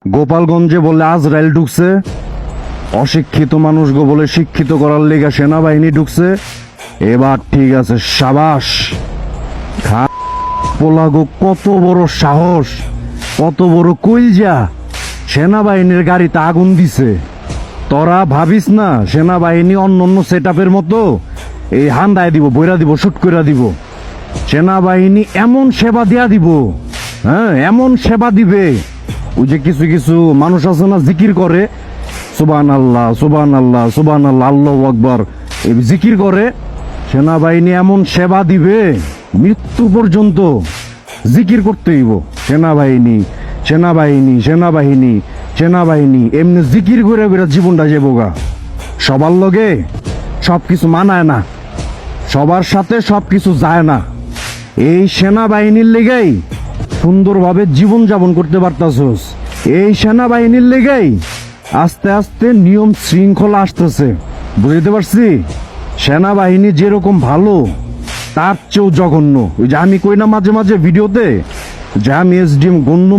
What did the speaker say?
গোপালগঞ্জে বলে আজরাইল ঢুকছে, অশিক্ষিত মানুষ গো বলে শিক্ষিত করার লেগা সেনাবাহিনী ঢুকছে। এবার ঠিক আছে, সাবাস। পোলা গো, কত বড় সাহস, কত বড় কইলজা, সেনাবাহিনীর গাড়িতে আগুন দিছে। তোরা ভাবিস না সেনাবাহিনী অন্য অন্য সেট মতো এই হান্দায় দিব, বইরা দিব, শুট করে দিব। সেনাবাহিনী এমন সেবা দেয়া দিব, হ্যাঁ এমন সেবা দিবে। ওই যে কিছু কিছু মানুষ আছে না জিকির করে, সুবহানাল্লাহ সুবহানাল্লাহ সুবহানাল্লাহ আল্লাহু আকবার, এই জিকির করে। সেনাবাহিনী এমন সেবা দিবে, মৃত্যু পর্যন্ত জিকির করতে হইব সেনাবাহিনী সেনাবাহিনী সেনাবাহিনী সেনাবাহিনী, এমনি জিকির করে বেড়া জীবনটা যাবোগা। সবার লগে সবকিছু মানায় না, সবার সাথে সবকিছু যায় না। এই সেনাবাহিনীর লেগেই সুন্দরভাবে জীবন যাপন করতে পারতাছস। এই সেনাবাহিনীর লেগেই আস্তে আস্তে নিয়ম শৃঙ্খলা আসতেছে, বুঝতে পারছি। সেনাবাহিনী যেরকম ভালো তার চেয়েও জঘন্য। ওই যে আমি কই না মাঝে মাঝে ভিডিওতে যে আমি এসডিএম গণ্য